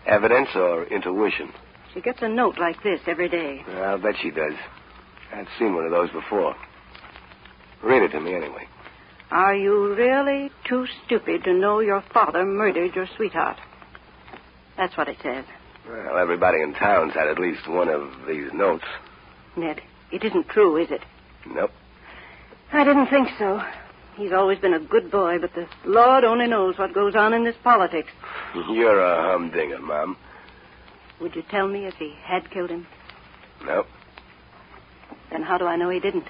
Evidence or intuition? She gets a note like this every day. I'll bet she does. I've seen one of those before. Read it to me anyway. Are you really too stupid to know your father murdered your sweetheart? That's what it says. Well, everybody in town's had at least one of these notes. Ned, it isn't true, is it? Nope. I didn't think so. He's always been a good boy, but the Lord only knows what goes on in this politics. You're a humdinger, Mom. Would you tell me if he had killed him? Nope. Then how do I know he didn't?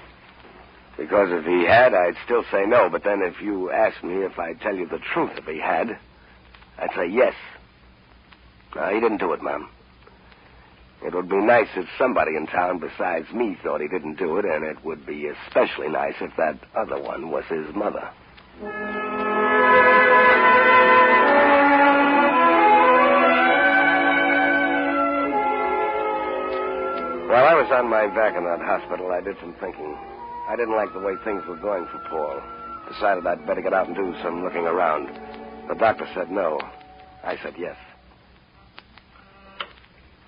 Because if he had, I'd still say no. But then if you asked me if I'd tell you the truth if he had, I'd say yes. No, he didn't do it, Mom. It would be nice if somebody in town besides me thought he didn't do it, and it would be especially nice if that other one was his mother. While I was on my back in that hospital, I did some thinking. I didn't like the way things were going for Paul. Decided I'd better get out and do some looking around. The doctor said no. I said yes.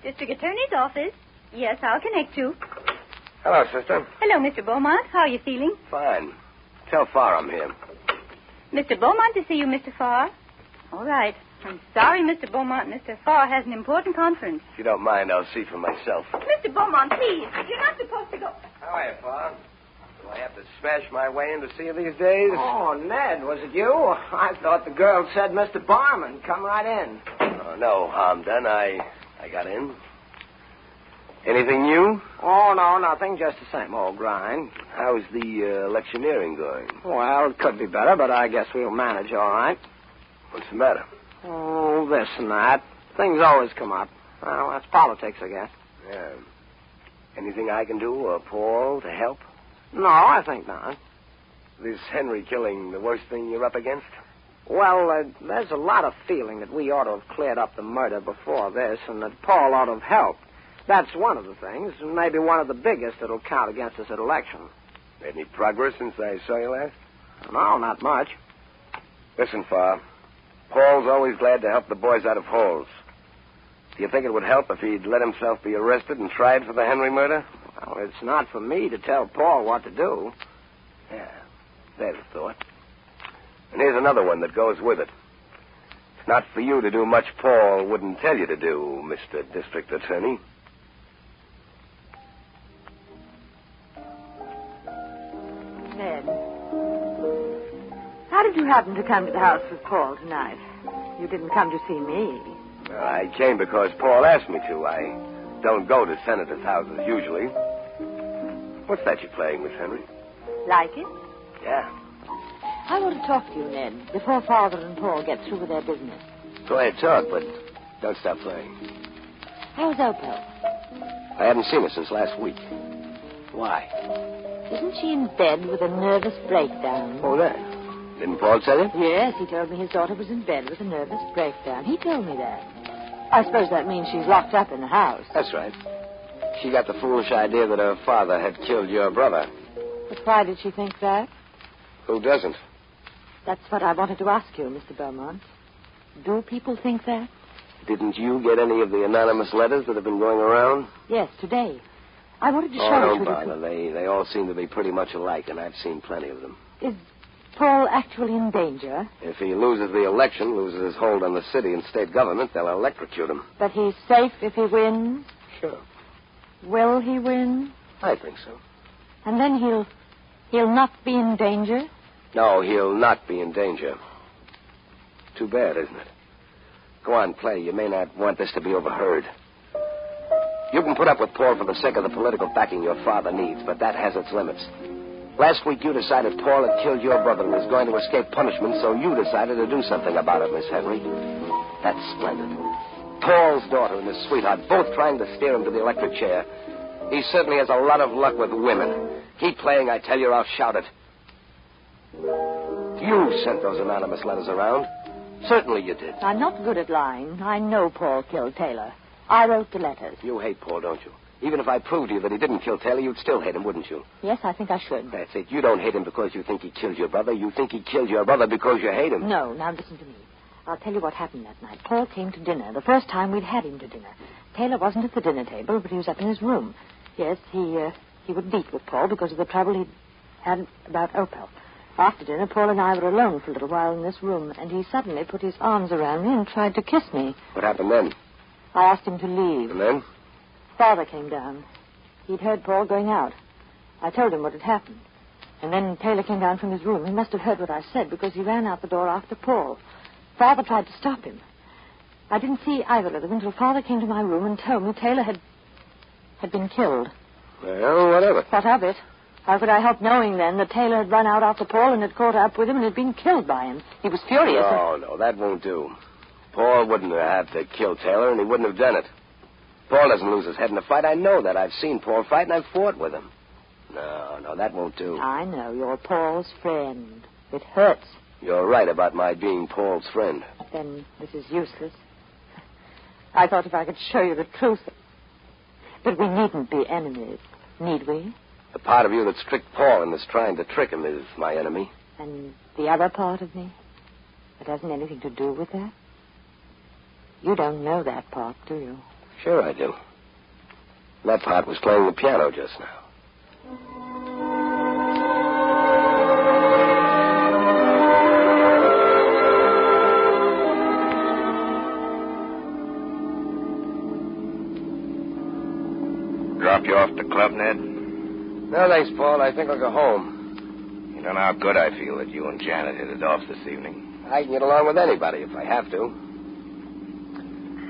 District Attorney's office. Yes, I'll connect you. Hello, sister. Hello, Mr. Beaumont. How are you feeling? Fine. Tell Farr I'm here. Mr. Beaumont to see you, Mr. Farr. All right. I'm sorry, Mr. Beaumont. Mr. Farr has an important conference. If you don't mind, I'll see for myself. Mr. Beaumont, please. You're not supposed to go. How are you, Farr? Do I have to smash my way in to see you these days? Oh, Ned, was it you? I thought the girl said Mr. Barman. Come right in. Oh, no harm done. I got in. Anything new? Oh, no, nothing. Just the same old grind. How's the electioneering going? Well, it could be better, but I guess we'll manage all right. What's the matter? Oh, this and that. Things always come up. Well, that's politics, I guess. Yeah. Anything I can do, or Paul, to help? No, I think not. Is Henry killing the worst thing you're up against? Well, there's a lot of feeling that we ought to have cleared up the murder before this, and that Paul ought to have helped. That's one of the things, and maybe one of the biggest that'll count against us at election. Made any progress since I saw you last? No, not much. Listen, Farr. Paul's always glad to help the boys out of holes. Do you think it would help if he'd let himself be arrested and tried for the Henry murder? Well, it's not for me to tell Paul what to do. Yeah, there's a thought. And here's another one that goes with it. It's not for you to do much Paul wouldn't tell you to do, Mr. District Attorney. Ned, how did you happen to come to the house with Paul tonight? You didn't come to see me. Well, I came because Paul asked me to. I don't go to senators' houses usually. What's that you're playing, Miss Henry? Like it? Yeah. I want to talk to you, Ned, before Father and Paul get through with their business. Go ahead, talk, but don't stop playing. How's Opal? I haven't seen her since last week. Why? Isn't she in bed with a nervous breakdown? Oh, that. Didn't Paul tell you? Yes, he told me his daughter was in bed with a nervous breakdown. He told me that. I suppose that means she's locked up in the house. That's right. She got the foolish idea that her father had killed your brother. But why did she think that? Who doesn't? That's what I wanted to ask you, Mr. Beaumont. Do people think that? Didn't you get any of the anonymous letters that have been going around? Yes, today. I wanted to show Oh, it don't to bother. They all seem to be pretty much alike, and I've seen plenty of them. Is Paul actually in danger? If he loses the election, loses his hold on the city and state government, they'll electrocute him. But he's safe if he wins? Sure. Will he win? I think so. And then he'll not be in danger? No, he'll not be in danger. Too bad, isn't it? Go on, play. You may not want this to be overheard. You can put up with Paul for the sake of the political backing your father needs, but that has its limits. Last week you decided Paul had killed your brother and was going to escape punishment, so you decided to do something about it, Miss Henry. That's splendid. Paul's daughter and his sweetheart both trying to steer him to the electric chair. He certainly has a lot of luck with women. Keep playing, I tell you, or I'll shout it. You sent those anonymous letters around. Certainly you did. I'm not good at lying. I know Paul killed Taylor. I wrote the letters. You hate Paul, don't you? Even if I proved to you that he didn't kill Taylor, you'd still hate him, wouldn't you? Yes, I think I should. That's it. You don't hate him because you think he killed your brother. You think he killed your brother because you hate him. No, now listen to me. I'll tell you what happened that night. Paul came to dinner, the first time we'd had him to dinner. Taylor wasn't at the dinner table, but he was up in his room. Yes, he would beat with Paul because of the trouble he'd had about Opal. After dinner, Paul and I were alone for a little while in this room, and he suddenly put his arms around me and tried to kiss me. What happened then? I asked him to leave. And then? Father came down. He'd heard Paul going out. I told him what had happened. And then Taylor came down from his room. He must have heard what I said because he ran out the door after Paul. Father tried to stop him. I didn't see either of them until Father came to my room and told me Taylor had been killed. Well, whatever. What of it? How could I help knowing then that Taylor had run out after Paul and had caught up with him and had been killed by him? He was furious. No, that won't do. Paul wouldn't have had to kill Taylor, and he wouldn't have done it. Paul doesn't lose his head in a fight. I know that. I've seen Paul fight, and I've fought with him. No, that won't do. I know. You're Paul's friend. It hurts. You're right about my being Paul's friend. Then this is useless. I thought if I could show you the truth. But we needn't be enemies, need we? The part of you that's tricked Paul and is trying to trick him is my enemy. And the other part of me that hasn't anything to do with that? You don't know that part, do you? Sure I do. That part was playing the piano just now. Drop you off the club, Ned? No, thanks, Paul. I think I'll go home. You don't know how good I feel that you and Janet hit it off this evening. I can get along with anybody if I have to.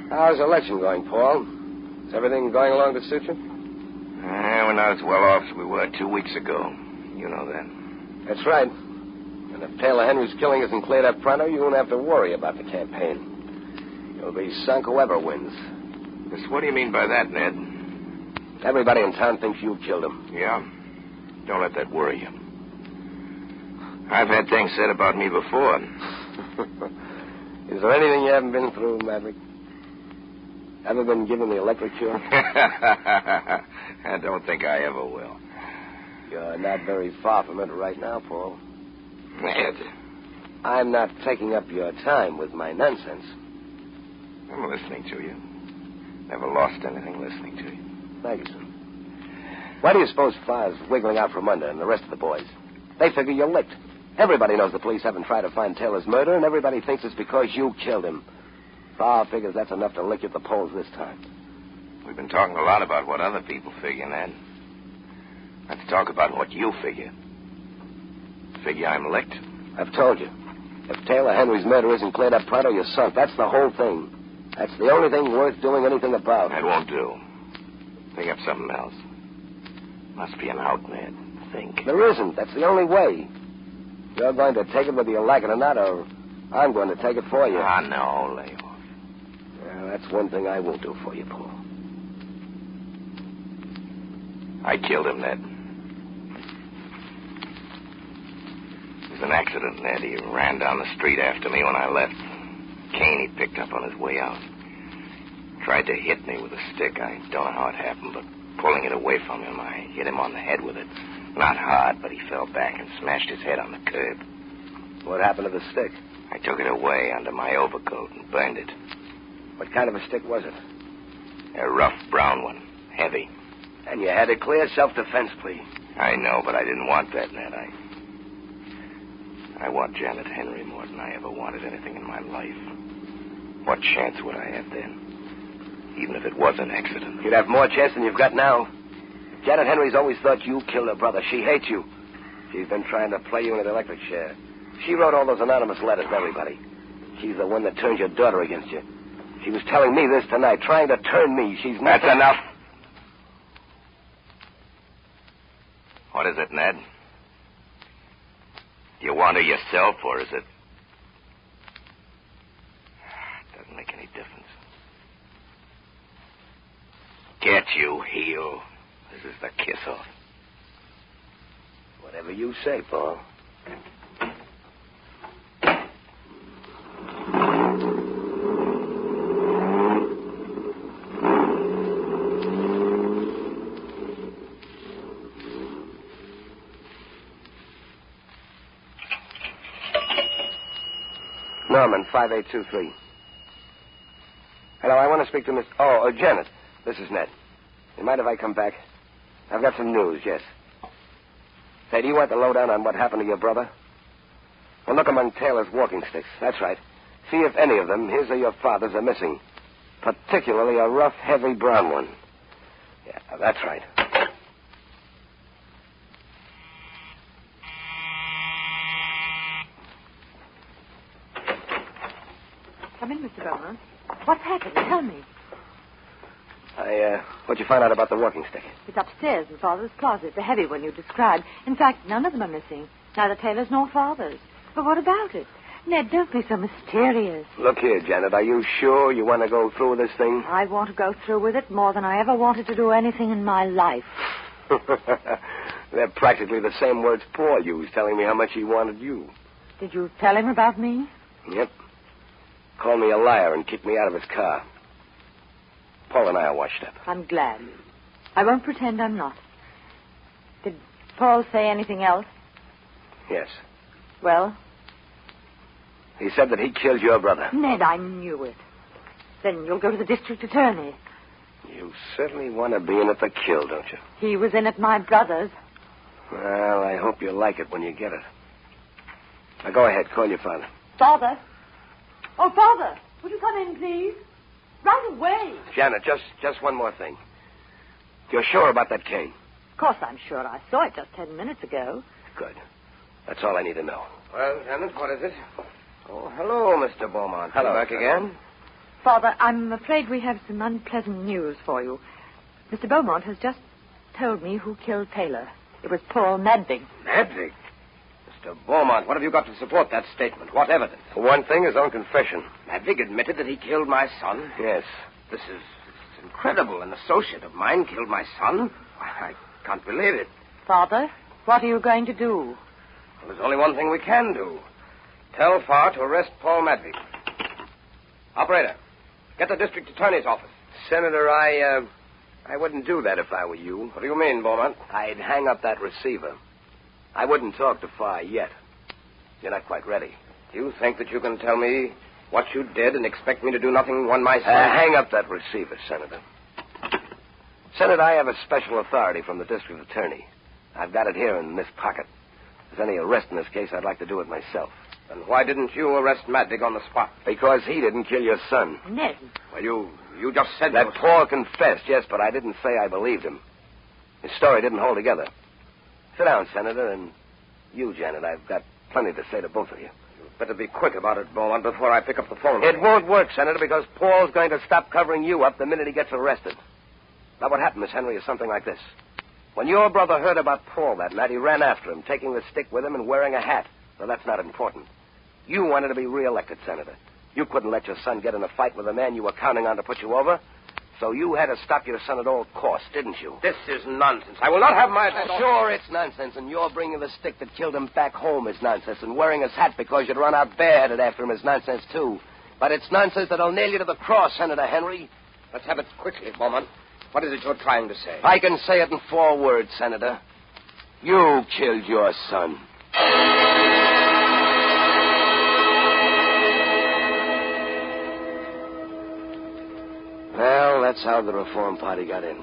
How's the election going, Paul? Is everything going along to suit you? We're not as well off as we were 2 weeks ago. You know that. That's right. And if Taylor Henry's killing isn't cleared up pronto, you won't have to worry about the campaign. You'll be sunk whoever wins. Just what do you mean by that, Ned? Everybody in town thinks you killed him. Yeah? Don't let that worry you. I've had things said about me before. Is there anything you haven't been through, Maverick? Ever been given the electric cure? I don't think I ever will. You're not very far from it right now, Paul. Ned. I'm not taking up your time with my nonsense. I'm listening to you. Never lost anything listening to you. Thank you, son. Why do you suppose Farr's wiggling out from under and the rest of the boys? They figure you're licked. Everybody knows the police haven't tried to find Taylor's murder, and everybody thinks it's because you killed him. Farr figures that's enough to lick you at the polls this time. We've been talking a lot about what other people figure, Ned. Let's talk about what you figure. Figure I'm licked? I've told you. If Taylor Henry's murder isn't cleared up pronto, you're sunk. That's the whole thing. That's the only thing worth doing anything about. That won't do. Think up something else. Must be an out, Ned. Think. There isn't. That's the only way. You're going to take it whether you like it or not, or I'm going to take it for you. Ah, no, lay off. Well, that's one thing I won't do for you, Paul. I killed him, Ned. It was an accident, Ned. He ran down the street after me when I left. Cane he picked up on his way out. Tried to hit me with a stick. I don't know how it happened, but pulling it away from him, I hit him on the head with it. Not hard, but he fell back and smashed his head on the curb. What happened to the stick? I took it away under my overcoat and burned it. What kind of a stick was it? A rough brown one. Heavy. And you had a clear self-defense plea. I know, but I didn't want that, Ned. I want Janet Henry more than I ever wanted anything in my life. What chance would I have then? Even if it was an accident. You'd have more chance than you've got now. Janet Henry's always thought you killed her brother. She hates you. She's been trying to play you in an electric chair. She wrote all those anonymous letters to everybody. She's the one that turned your daughter against you. She was telling me this tonight, trying to turn me. She's not... That's enough. What is it, Ned? Do you want her yourself, or is it... Doesn't make any difference. Get you, heel. This is the kiss-off. Whatever you say, Paul. Norman, 5823. Hello, I want to speak to Miss... Janet. This is Ned. You mind if I come back? I've got some news, yes. Say, do you want the lowdown on what happened to your brother? Well, look among Taylor's walking sticks. That's right. See if any of them, his or your father's, are missing. Particularly a rough, heavy brown one. Yeah, that's right. Come in, Mr. Bowman. What's happened? Tell me. What'd you find out about the walking stick? It's upstairs in Father's closet, the heavy one you described. In fact, none of them are missing. Neither Taylor's nor Father's. But what about it? Ned, don't be so mysterious. Look here, Janet. Are you sure you want to go through with this thing? I want to go through with it more than I ever wanted to do anything in my life. They're practically the same words Paul used, telling me how much he wanted you. Did you tell him about me? Yep. Called me a liar and kicked me out of his car. Paul and I are washed up. I'm glad. I won't pretend I'm not. Did Paul say anything else? Yes. Well? He said that he killed your brother. Ned, I knew it. Then you'll go to the district attorney. You certainly want to be in it for kill, don't you? He was in at my brother's. Well, I hope you like it when you get it. Now, go ahead. Call your father. Father? Oh, Father, would you come in, please? Right away. Janet, just one more thing. You're sure about that cane? Of course I'm sure. I saw it just 10 minutes ago. Good. That's all I need to know. Well, Janet, what is it? Oh, hello, Mr. Beaumont. Hello. Back again? Father, I'm afraid we have some unpleasant news for you. Mr. Beaumont has just told me who killed Taylor. It was Paul Madvig. Madvig? Mr. Beaumont, what have you got to support that statement? What evidence? For one thing, his own confession. Madvig admitted that he killed my son? Yes. This is incredible. An associate of mine killed my son? I can't believe it. Father, what are you going to do? Well, there's only one thing we can do. Tell Farr to arrest Paul Madvig. Operator, get the district attorney's office. Senator, I wouldn't do that if I were you. What do you mean, Beaumont? I'd hang up that receiver. I wouldn't talk to Farr yet. You're not quite ready. Do you think that you can tell me what you did and expect me to do nothing on my side? Hang up that receiver, Senator. Senator, I have a special authority from the district attorney. I've got it here in this pocket. If there's any arrest in this case, I'd like to do it myself. Then why didn't you arrest Madvig on the spot? Because he didn't kill your son. Ned. Well, you just said that Paul confessed, yes, but I didn't say I believed him. His story didn't hold together. Sit down, Senator, and you, Janet. I've got plenty to say to both of you. Better be quick about it, Beaumont, before I pick up the phone. It won't work, Senator, because Paul's going to stop covering you up the minute he gets arrested. Now, what happened, Miss Henry, is something like this. When your brother heard about Paul that night, he ran after him, taking the stick with him and wearing a hat. Well, that's not important. You wanted to be reelected, Senator. You couldn't let your son get in a fight with a man you were counting on to put you over. So you had to stop your son at all costs, didn't you? This is nonsense. I will not have my... Sure, it's nonsense, and your bringing the stick that killed him back home is nonsense, and wearing his hat because you'd run out bareheaded after him is nonsense, too. But it's nonsense that'll nail you to the cross, Senator Henry. Let's have it quickly, Beaumont. What is it you're trying to say? I can say it in 4 words, Senator. You killed your son. Well, that's how the Reform Party got in.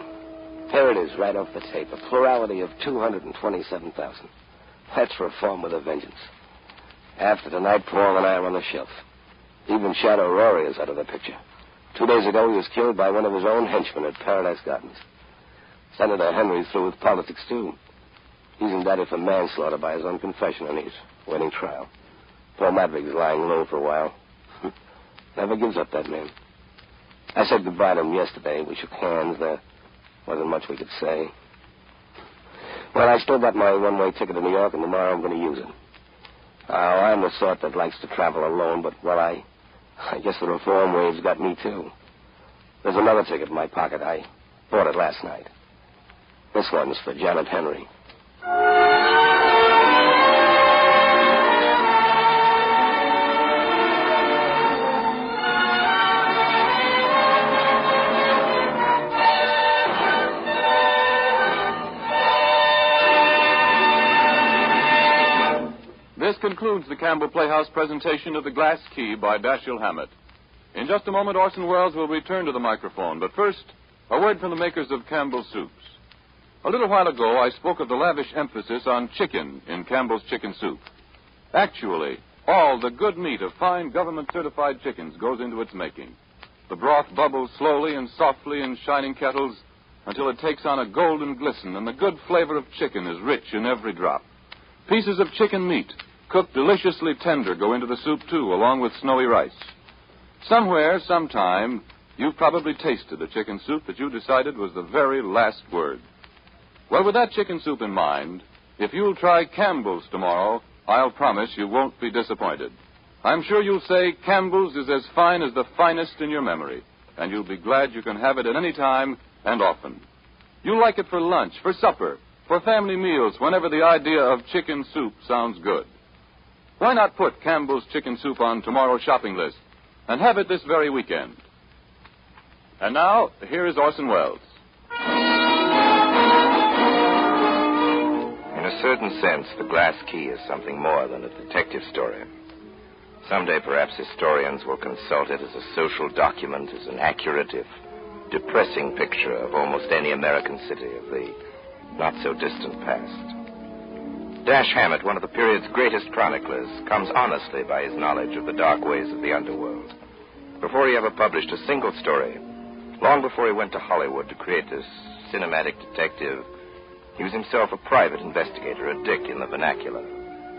Here it is, right off the tape. A plurality of 227,000. That's reform with a vengeance. After tonight, Paul and I are on the shelf. Even Shadow Rory is out of the picture. 2 days ago, he was killed by one of his own henchmen at Paradise Gardens. Senator Henry's through with politics, too. He's indicted for manslaughter by his own confession, and he's waiting trial. Paul Madrig's lying low for a while. Never gives up, that man. I said goodbye to him yesterday. We shook hands. There wasn't much we could say. Well, I still got my one-way ticket to New York, and tomorrow I'm going to use it. I'm the sort that likes to travel alone, but, well, I guess the reform wave's got me, too. There's another ticket in my pocket. I bought it last night. This one's for Janet Henry. This concludes the Campbell Playhouse presentation of The Glass Key by Dashiell Hammett. In just a moment, Orson Welles will return to the microphone. But first, a word from the makers of Campbell's Soups. A little while ago, I spoke of the lavish emphasis on chicken in Campbell's Chicken Soup. Actually, all the good meat of fine government-certified chickens goes into its making. The broth bubbles slowly and softly in shining kettles until it takes on a golden glisten, and the good flavor of chicken is rich in every drop. Pieces of chicken meat, cooked deliciously tender, go into the soup, too, along with snowy rice. Somewhere, sometime, you've probably tasted a chicken soup that you decided was the very last word. Well, with that chicken soup in mind, if you'll try Campbell's tomorrow, I'll promise you won't be disappointed. I'm sure you'll say Campbell's is as fine as the finest in your memory, and you'll be glad you can have it at any time and often. You'll like it for lunch, for supper, for family meals, whenever the idea of chicken soup sounds good. Why not put Campbell's Chicken Soup on tomorrow's shopping list and have it this very weekend? And now, here is Orson Welles. In a certain sense, The Glass Key is something more than a detective story. Someday, perhaps, historians will consult it as a social document, as an accurate, if depressing picture of almost any American city of the not-so-distant past. Dash Hammett, one of the period's greatest chroniclers, comes honestly by his knowledge of the dark ways of the underworld. Before he ever published a single story, long before he went to Hollywood to create this cinematic detective, he was himself a private investigator, a dick in the vernacular.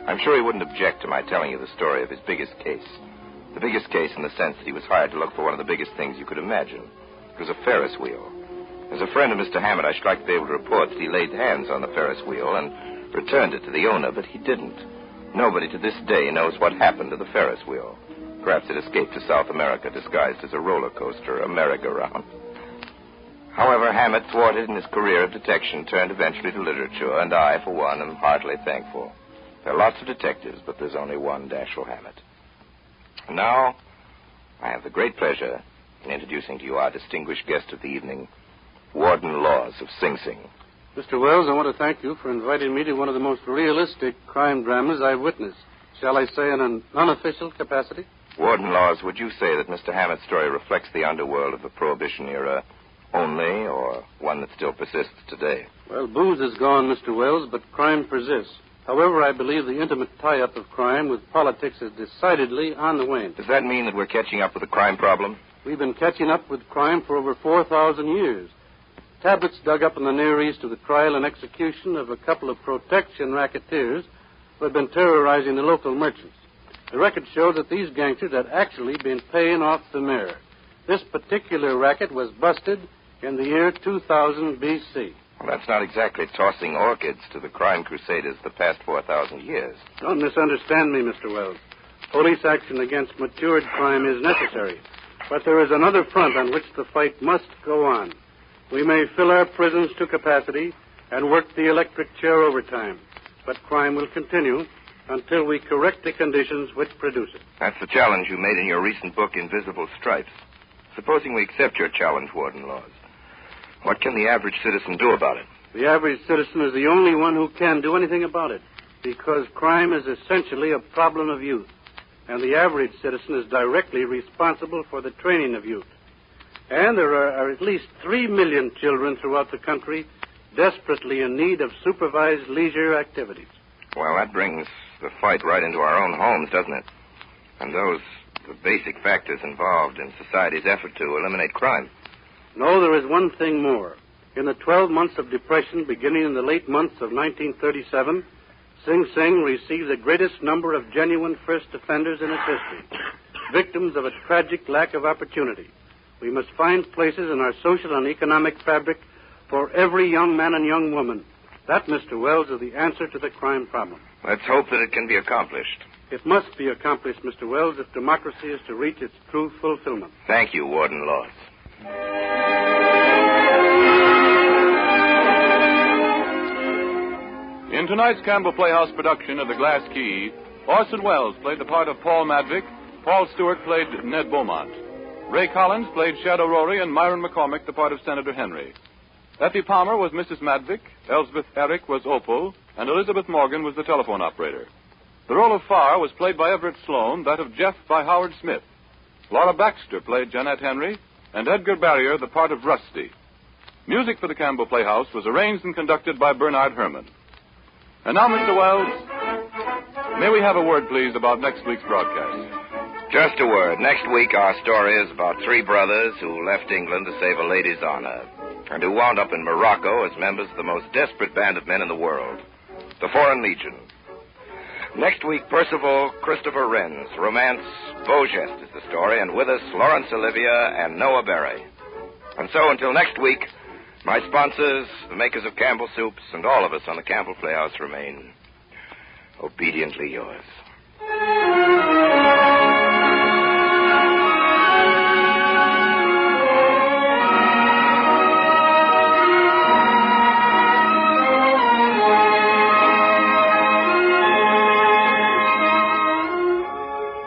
I'm sure he wouldn't object to my telling you the story of his biggest case. The biggest case in the sense that he was hired to look for one of the biggest things you could imagine. It was a Ferris wheel. As a friend of Mr. Hammett, I should like to be able to report that he laid hands on the Ferris wheel and returned it to the owner, but he didn't. Nobody to this day knows what happened to the Ferris wheel. Perhaps it escaped to South America disguised as a roller coaster, a merry-go-round. However, Hammett, thwarted in his career of detection, turned eventually to literature, and I, for one, am heartily thankful. There are lots of detectives, but there's only one Dashiell Hammett. And now, I have the great pleasure in introducing to you our distinguished guest of the evening, Warden Laws of Sing Sing. Mr. Wells, I want to thank you for inviting me to one of the most realistic crime dramas I've witnessed. Shall I say in an unofficial capacity? Warden Laws, would you say that Mr. Hammett's story reflects the underworld of the Prohibition era only, or one that still persists today? Well, booze is gone, Mr. Wells, but crime persists. However, I believe the intimate tie-up of crime with politics is decidedly on the wane. Does that mean that we're catching up with the crime problem? We've been catching up with crime for over 4,000 years. Tablets dug up in the Near East of the trial and execution of a couple of protection racketeers who had been terrorizing the local merchants. The record showed that these gangsters had actually been paying off the mayor. This particular racket was busted in the year 2000 B.C. Well, that's not exactly tossing orchids to the crime crusaders the past 4,000 years. Don't misunderstand me, Mr. Wells. Police action against matured crime is necessary. But there is another front on which the fight must go on. We may fill our prisons to capacity and work the electric chair overtime, but crime will continue until we correct the conditions which produce it. That's the challenge you made in your recent book, Invisible Stripes. Supposing we accept your challenge, Warden Laws. What can the average citizen do about it? The average citizen is the only one who can do anything about it, because crime is essentially a problem of youth, and the average citizen is directly responsible for the training of youth. And there are at least 3 million children throughout the country desperately in need of supervised leisure activities. Well, that brings the fight right into our own homes, doesn't it? And those are the basic factors involved in society's effort to eliminate crime. No, there is one thing more. In the 12 months of depression beginning in the late months of 1937, Sing Sing received the greatest number of genuine first offenders in its history, victims of a tragic lack of opportunity. We must find places in our social and economic fabric for every young man and young woman. That, Mr. Wells, is the answer to the crime problem. Let's hope that it can be accomplished. It must be accomplished, Mr. Wells, if democracy is to reach its true fulfillment. Thank you, Warden Laws. In tonight's Campbell Playhouse production of The Glass Key, Orson Welles played the part of Paul Madvick, Paul Stewart played Ned Beaumont. Ray Collins played Shadow Rory, and Myron McCormick the part of Senator Henry. Effie Palmer was Mrs. Madvick, Elsbeth Eric was Opal, and Elizabeth Morgan was the telephone operator. The role of Farr was played by Everett Sloane, that of Jeff by Howard Smith. Laura Baxter played Jeanette Henry, and Edgar Barrier the part of Rusty. Music for the Campbell Playhouse was arranged and conducted by Bernard Herrmann. And now, Mr. Wells, may we have a word, please, about next week's broadcast? Just a word. Next week, our story is about 3 brothers who left England to save a lady's honor, and who wound up in Morocco as members of the most desperate band of men in the world, the Foreign Legion. Next week, Percival Christopher Wren's romance, Beau Geste, is the story, and with us, Laurence Olivier and Noah Berry. And so, until next week, my sponsors, the makers of Campbell Soups, and all of us on the Campbell Playhouse remain obediently yours.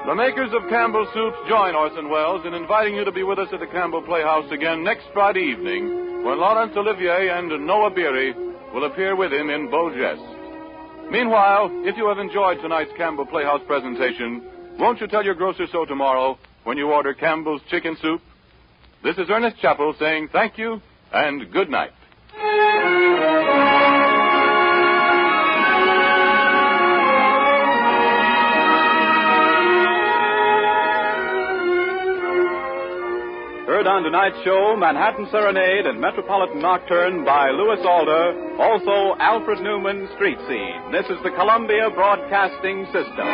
The makers of Campbell Soups join Orson Welles in inviting you to be with us at the Campbell Playhouse again next Friday evening, when Laurence Olivier and Noah Beery will appear with him in Beau Geste. Meanwhile, if you have enjoyed tonight's Campbell Playhouse presentation, won't you tell your grocer so tomorrow when you order Campbell's Chicken Soup? This is Ernest Chappell saying thank you and good night. Heard on tonight's show, Manhattan Serenade and Metropolitan Nocturne by Louis Alder, also Alfred Newman, Street Scene. This is the Columbia Broadcasting System.